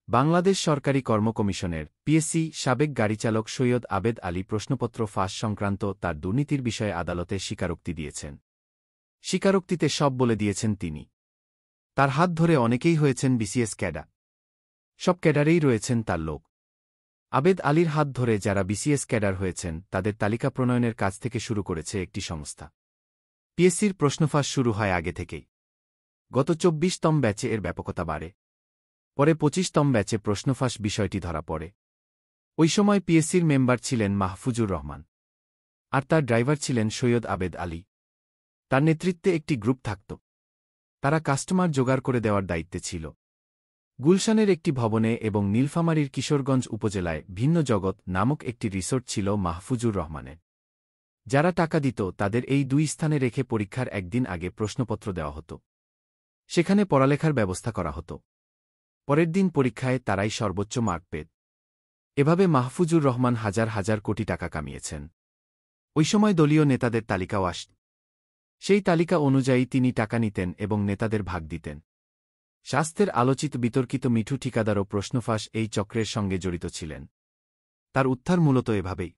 বাংলাদেশ সরকারি কর্ম কমিশনের পিএসসি সাবেক গাড়িচালক সৈয়দ আবেদ আলী প্রশ্নপত্র ফাঁস সংক্রান্ত তার দুর্নীতির বিষয়ে আদালতে স্বীকারোক্তি দিয়েছেন। স্বীকারোক্তিতে সব বলে দিয়েছেন তিনি। তার হাত ধরে অনেকেই হয়েছেন বিসিএস ক্যাডার। সব ক্যাডারেই রয়েছেন তার লোক। আবেদ আলীর হাত ধরে যারা বিসিএস ক্যাডার হয়েছেন তাদের তালিকা প্রণয়নের কাজ থেকে শুরু করেছে একটি সংস্থা। পিএসসির প্রশ্নফাঁস শুরু হয় আগে থেকেই। গত ২৪তম ব্যাচে এর ব্যাপকতা বাড়ে। পরে ২৫তম ব্যাচে প্রশ্নফাঁস বিষয়টি ধরা পড়ে। ওই সময় পিএসসির মেম্বার ছিলেন মাহফুজুর রহমান, আর তার ড্রাইভার ছিলেন সৈয়দ আবেদ আলী। তার নেতৃত্বে একটি গ্রুপ থাকত। তারা কাস্টমার জোগাড় করে দেওয়ার দায়িত্বে ছিল। গুলশানের একটি ভবনে এবং নীলফামারীর কিশোরগঞ্জ উপজেলায় ভিন্ন জগৎ নামক একটি রিসোর্ট ছিল মাহফুজুর রহমানের। যারা টাকা দিত তাদের এই দুই স্থানে রেখে পরীক্ষার একদিন আগে প্রশ্নপত্র দেওয়া হতো। সেখানে পড়ালেখার ব্যবস্থা করা হতো। পরের দিন পরীক্ষায় তারাই সর্বোচ্চ মার্ক পেত। এভাবে মাহফুজুর রহমান হাজার হাজার কোটি টাকা কামিয়েছেন। ওই সময় দলীয় নেতাদের তালিকাও আসত। সেই তালিকা অনুযায়ী তিনি টাকা নিতেন এবং নেতাদের ভাগ দিতেন। স্বাস্থ্যের আলোচিত বিতর্কিত মিঠু ঠিকাদারও প্রশ্নফাঁস এই চক্রের সঙ্গে জড়িত ছিলেন। তার উত্থার মূলত এভাবেই।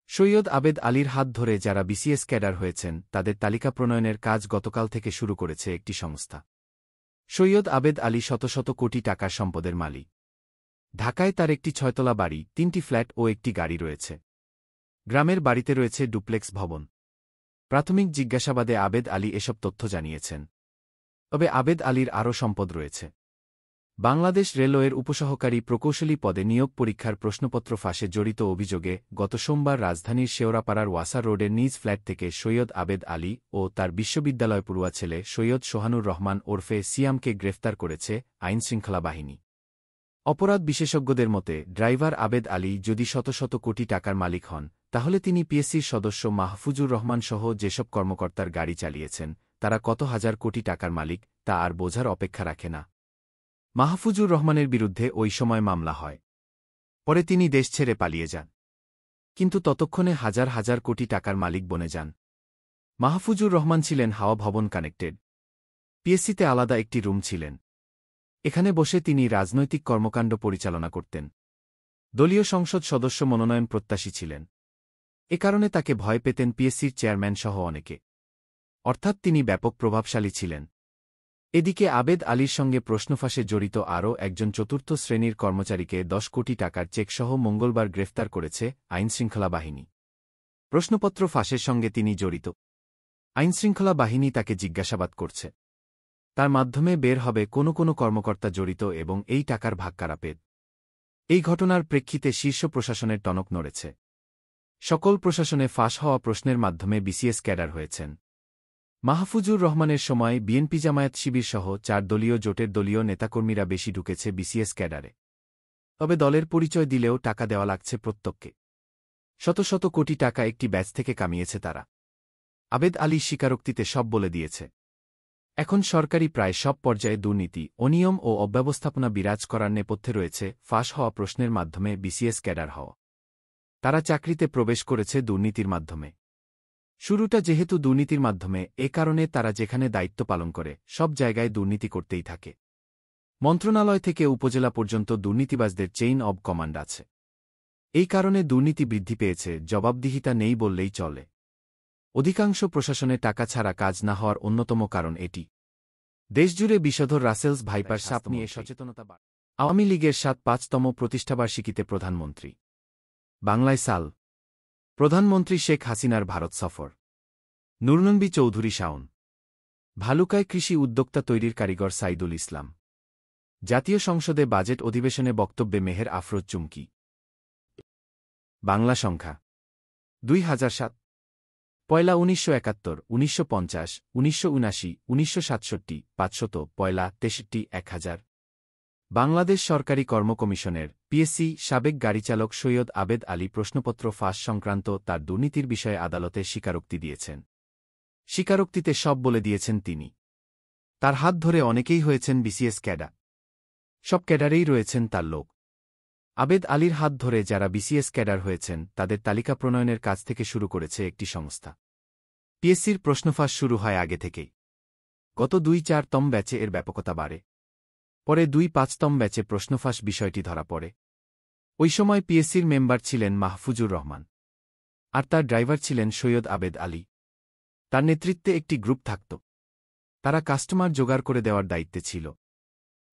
সৈয়দ আবেদ আলীর হাত ধরে যারা বিসিএস ক্যাডার হয়েছেন তাদের তালিকা প্রণয়নের কাজ গতকাল থেকে শুরু করেছে একটি সংস্থা। সৈয়দ আবেদ আলী শত শত কোটি টাকার সম্পদের মালিক। ঢাকায় তার একটি ৬তলা বাড়ি, ৩টি ফ্ল্যাট ও একটি গাড়ি রয়েছে। গ্রামের বাড়িতে রয়েছে ডুপ্লেক্স ভবন। প্রাথমিক জিজ্ঞাসাবাদে আবেদ আলী এসব তথ্য জানিয়েছেন। তবে আবেদ আলীর আরও সম্পদ রয়েছে। বাংলাদেশ রেলওয়ের উপসহকারী প্রকৌশলী পদে নিয়োগ পরীক্ষার প্রশ্নপত্র ফাঁসে জড়িত অভিযোগে গত সোমবার রাজধানীর শেওড়াপাড়ার ওয়াসার রোডের নিজ ফ্ল্যাট থেকে সৈয়দ আবেদ আলী ও তার বিশ্ববিদ্যালয় পড়ুয়া ছেলে সৈয়দ সোহানুর রহমান ওরফে সিয়ামকে গ্রেফতার করেছে আইনশৃঙ্খলা বাহিনী। অপরাধ বিশেষজ্ঞদের মতে ড্রাইভার আবেদ আলী যদি শত শত কোটি টাকার মালিক হন, তাহলে তিনি পিএসসির সদস্য মাহফুজুর রহমান সহ যেসব কর্মকর্তার গাড়ি চালিয়েছেন তারা কত হাজার কোটি টাকার মালিক তা আর বোঝার অপেক্ষা রাখে না। মাহফুজুর রহমানের বিরুদ্ধে ওই সময় মামলা হয়। পরে তিনি দেশ ছেড়ে পালিয়ে যান। কিন্তু ততক্ষণে হাজার হাজার কোটি টাকার মালিক বনে যান। মাহফুজুর রহমান ছিলেন হাওয়া ভবন কানেক্টেড। পিএসসিতে আলাদা একটি রুম ছিলেন। এখানে বসে তিনি রাজনৈতিক কর্মকাণ্ড পরিচালনা করতেন। দলীয় সংসদ সদস্য মনোনয়ন প্রত্যাশী ছিলেন। এ কারণে তাকে ভয় পেতেন পিএসসির চেয়ারম্যান সহ অনেকে। অর্থাৎ তিনি ব্যাপক প্রভাবশালী ছিলেন। এদিকে আবেদ আলীর সঙ্গে প্রশ্নফাঁসে জড়িত আরও একজন চতুর্থ শ্রেণীর কর্মচারীকে ১০ কোটি টাকার চেকসহ মঙ্গলবার গ্রেফতার করেছে আইনশৃঙ্খলা বাহিনী। প্রশ্নপত্র ফাঁসের সঙ্গে তিনি জড়িত। আইনশৃঙ্খলা বাহিনী তাকে জিজ্ঞাসাবাদ করছে। তার মাধ্যমে বের হবে কোনো কোনো কর্মকর্তা জড়িত এবং এই টাকার ভাগ কারা পেত। এই ঘটনার প্রেক্ষিতে শীর্ষ প্রশাসনের টনক নড়েছে। সকল প্রশাসনে ফাঁস হওয়া প্রশ্নের মাধ্যমে বিসিএস ক্যাডার হয়েছেন। মাহফুজুর রহমানের সময় বিএনপি জামায়াত শিবির সহ ৪ দলীয় জোটের দলীয় নেতাকর্মীরা বেশি ঢুকেছে বিসিএস ক্যাডারে। তবে দলের পরিচয় দিলেও টাকা দেওয়া লাগছে প্রত্যেককে। শত শত কোটি টাকা একটি ব্যাচ থেকে কামিয়েছে তারা। আবেদ আলী স্বীকারোক্তিতে সব বলে দিয়েছে। এখন সরকারি প্রায় সব পর্যায়ে দুর্নীতি, অনিয়ম ও অব্যবস্থাপনা বিরাজ করার নেপথ্যে রয়েছে ফাঁস হওয়া প্রশ্নের মাধ্যমে বিসিএস ক্যাডার হওয়া। তারা চাকরিতে প্রবেশ করেছে দুর্নীতির মাধ্যমে। শুরুটা যেহেতু দুর্নীতির মাধ্যমে, এ কারণে তারা যেখানে দায়িত্ব পালন করে সব জায়গায় দুর্নীতি করতেই থাকে। মন্ত্রণালয় থেকে উপজেলা পর্যন্ত দুর্নীতিবাজদের চেইন অব কমান্ড আছে। এই কারণে দুর্নীতি বৃদ্ধি পেয়েছে, জবাবদিহিতা নেই বললেই চলে। অধিকাংশ প্রশাসনে টাকা ছাড়া কাজ না হওয়ার অন্যতম কারণ এটি। দেশজুড়ে বিষধর রাসেলস ভাইপার সাপ নিয়ে সচেতনতা বাড়ে। আওয়ামী লীগের ৫তম প্রতিষ্ঠাবার্ষিকীতে প্রধানমন্ত্রী। বাংলায় সাল। প্রধানমন্ত্রী শেখ হাসিনার ভারত সফর। নুরনবী চৌধুরী শাওন। ভালুকায় কৃষি উদ্যোক্তা তৈরির কারিগর সাইদুল ইসলাম। জাতীয় সংসদে বাজেট অধিবেশনে বক্তব্যে মেহের আফরোজ চুমকি। বাংলা সংখ্যা ২০০৭। পয়লা ১৯৭১, ১৯৫০, ১৯৭৯, ১৯৬৭, ৫০০, পয়লা ৬৩, ১০০০। বাংলাদেশ সরকারি কর্ম কমিশনের পিএসসি সাবেক গাড়িচালক সৈয়দ আবেদ আলী প্রশ্নপত্র ফাঁস সংক্রান্ত তার দুর্নীতির বিষয়ে আদালতে স্বীকারোক্তি দিয়েছেন। স্বীকারোক্তিতে সব বলে দিয়েছেন তিনি। তার হাত ধরে অনেকেই হয়েছেন বিসিএস ক্যাডার। সব ক্যাডারেই রয়েছেন তার লোক। আবেদ আলীর হাত ধরে যারা বিসিএস ক্যাডার হয়েছেন তাদের তালিকা প্রণয়নের কাজ থেকে শুরু করেছে একটি সংস্থা। পিএসসির প্রশ্নফাঁস শুরু হয় আগে থেকেই। গত ২-৪তম ব্যাচে এর ব্যাপকতা বাড়ে। পরে ২-৫তম ব্যাচে প্রশ্নফাঁস বিষয়টি ধরা পড়ে। ওই সময় পিএসসির মেম্বার ছিলেন মাহফুজুর রহমান, আর তার ড্রাইভার ছিলেন সৈয়দ আবেদ আলী। তার নেতৃত্বে একটি গ্রুপ থাকত। তারা কাস্টমার জোগাড় করে দেওয়ার দায়িত্বে ছিল।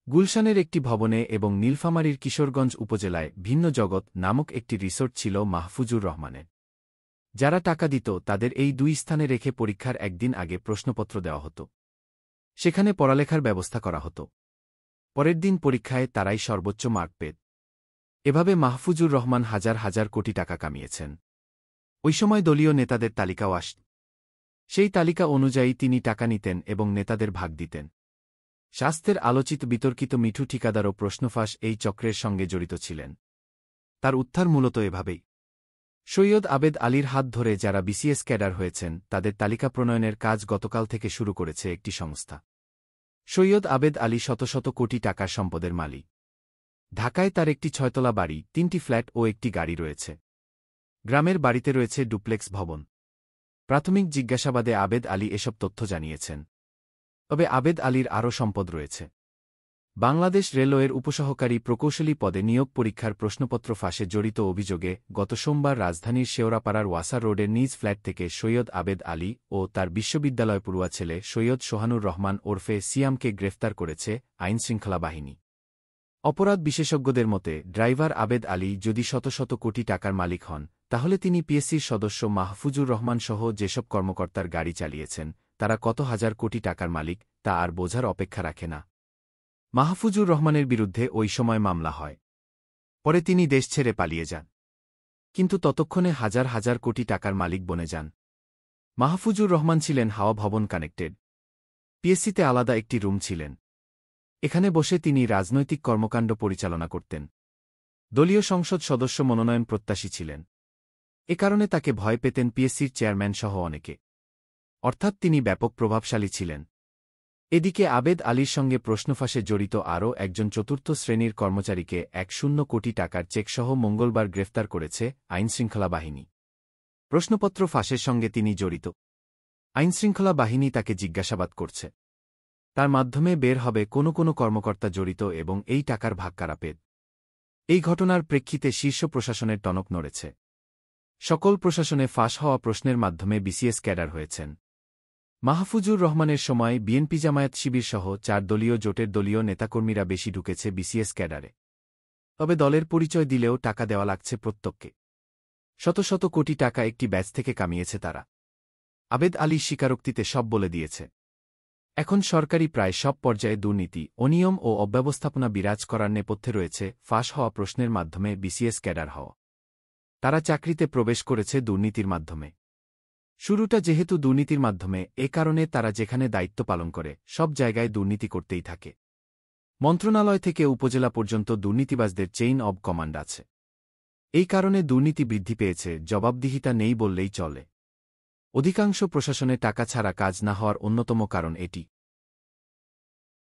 গুলশানের একটি ভবনে এবং নীলফামারীর কিশোরগঞ্জ উপজেলায় ভিন্ন জগৎ নামক একটি রিসোর্ট ছিল মাহফুজুর রহমানের। যারা টাকা দিত তাদের এই দুই স্থানে রেখে পরীক্ষার একদিন আগে প্রশ্নপত্র দেওয়া হতো। সেখানে পড়ালেখার ব্যবস্থা করা হতো। পরের দিন পরীক্ষায় তারাই সর্বোচ্চ মার্ক পেত। এভাবে মাহফুজুর রহমান হাজার হাজার কোটি টাকা কামিয়েছেন। ওই সময় দলীয় নেতাদের তালিকাও আসত। সেই তালিকা অনুযায়ী তিনি টাকা নিতেন এবং নেতাদের ভাগ দিতেন। স্বাস্থ্যের আলোচিত বিতর্কিত মিঠু ঠিকাদারও প্রশ্নফাঁস এই চক্রের সঙ্গে জড়িত ছিলেন। তার উত্থার মূলত এভাবেই। সৈয়দ আবেদ আলীর হাত ধরে যারা বিসিএস ক্যাডার হয়েছেন তাদের তালিকা প্রণয়নের কাজ গতকাল থেকে শুরু করেছে একটি সংস্থা। সৈয়দ আবেদ আলী শত শত কোটি টাকার সম্পদের মালিক। ঢাকায় তার একটি ৬তলা বাড়ি, ৩টি ফ্ল্যাট ও একটি গাড়ি রয়েছে। গ্রামের বাড়িতে রয়েছে ডুপ্লেক্স ভবন। প্রাথমিক জিজ্ঞাসাবাদে আবেদ আলী এসব তথ্য জানিয়েছেন। তবে আবেদ আলীর আরও সম্পদ রয়েছে। বাংলাদেশ রেলওয়ের উপসহকারী প্রকৌশলী পদে নিয়োগ পরীক্ষার প্রশ্নপত্র ফাঁসে জড়িত অভিযোগে গত সোমবার রাজধানীর শেওড়াপাড়ার ওয়াসার রোডের নিজ ফ্ল্যাট থেকে সৈয়দ আবেদ আলী ও তার বিশ্ববিদ্যালয় পড়ুয়া ছেলে সৈয়দ সোহানুর রহমান ওরফে সিয়ামকে গ্রেফতার করেছে আইনশৃঙ্খলা বাহিনী। অপরাধ বিশেষজ্ঞদের মতে ড্রাইভার আবেদ আলী যদি শত শত কোটি টাকার মালিক হন, তাহলে তিনি পিএসসির সদস্য মাহফুজুর রহমান সহ যেসব কর্মকর্তার গাড়ি চালিয়েছেন তারা কত হাজার কোটি টাকার মালিক তা আর বোঝার অপেক্ষা রাখে না। মাহফুজুর রহমানের বিরুদ্ধে ওই সময় মামলা হয়। পরে তিনি দেশ ছেড়ে পালিয়ে যান। কিন্তু ততক্ষণে হাজার হাজার কোটি টাকার মালিক বনে যান। মাহফুজুর রহমান ছিলেন হাওয়া ভবন কানেক্টেড। পিএসসিতে আলাদা একটি রুম ছিলেন। এখানে বসে তিনি রাজনৈতিক কর্মকাণ্ড পরিচালনা করতেন। দলীয় সংসদ সদস্য মনোনয়ন প্রত্যাশী ছিলেন। এ কারণে তাকে ভয় পেতেন পিএসসির চেয়ারম্যান সহ অনেকে। অর্থাৎ তিনি ব্যাপক প্রভাবশালী ছিলেন। এদিকে আবেদ আলীর সঙ্গে প্রশ্নফাঁসে জড়িত আরও একজন চতুর্থ শ্রেণীর কর্মচারীকে ১০ কোটি টাকার চেকসহ মঙ্গলবার গ্রেফতার করেছে আইনশৃঙ্খলা বাহিনী। প্রশ্নপত্র ফাঁসের সঙ্গে তিনি জড়িত। আইনশৃঙ্খলা বাহিনী তাকে জিজ্ঞাসাবাদ করছে। তার মাধ্যমে বের হবে কোনো কোনো কর্মকর্তা জড়িত এবং এই টাকার ভাগ কারা পেত। এই ঘটনার প্রেক্ষিতে শীর্ষ প্রশাসনের টনক নড়েছে। সকল প্রশাসনে ফাঁস হওয়া প্রশ্নের মাধ্যমে বিসিএস ক্যাডার হয়েছেন। মাহফুজুর রহমানের সময় বিএনপি জামায়াত শিবির সহ ৪ দলীয় জোটের দলীয় নেতাকর্মীরা বেশি ঢুকেছে বিসিএস ক্যাডারে। তবে দলের পরিচয় দিলেও টাকা দেওয়া লাগছে প্রত্যেককে। শত শত কোটি টাকা একটি ব্যাচ থেকে কামিয়েছে তারা। আবেদ আলী স্বীকারোক্তিতে সব বলে দিয়েছে। এখন সরকারি প্রায় সব পর্যায়ে দুর্নীতি, অনিয়ম ও অব্যবস্থাপনা বিরাজ করার নেপথ্যে রয়েছে ফাঁস হওয়া প্রশ্নের মাধ্যমে বিসিএস ক্যাডার হওয়া। তারা চাকরিতে প্রবেশ করেছে দুর্নীতির মাধ্যমে। শুরুটা যেহেতু দুর্নীতির মাধ্যমে, এ কারণে তারা যেখানে দায়িত্ব পালন করে সব জায়গায় দুর্নীতি করতেই থাকে। মন্ত্রণালয় থেকে উপজেলা পর্যন্ত দুর্নীতিবাজদের চেইন অব কমান্ড আছে। এই কারণে দুর্নীতি বৃদ্ধি পেয়েছে, জবাবদিহিতা নেই বললেই চলে। অধিকাংশ প্রশাসনে টাকা ছাড়া কাজ না হওয়ার অন্যতম কারণ এটি।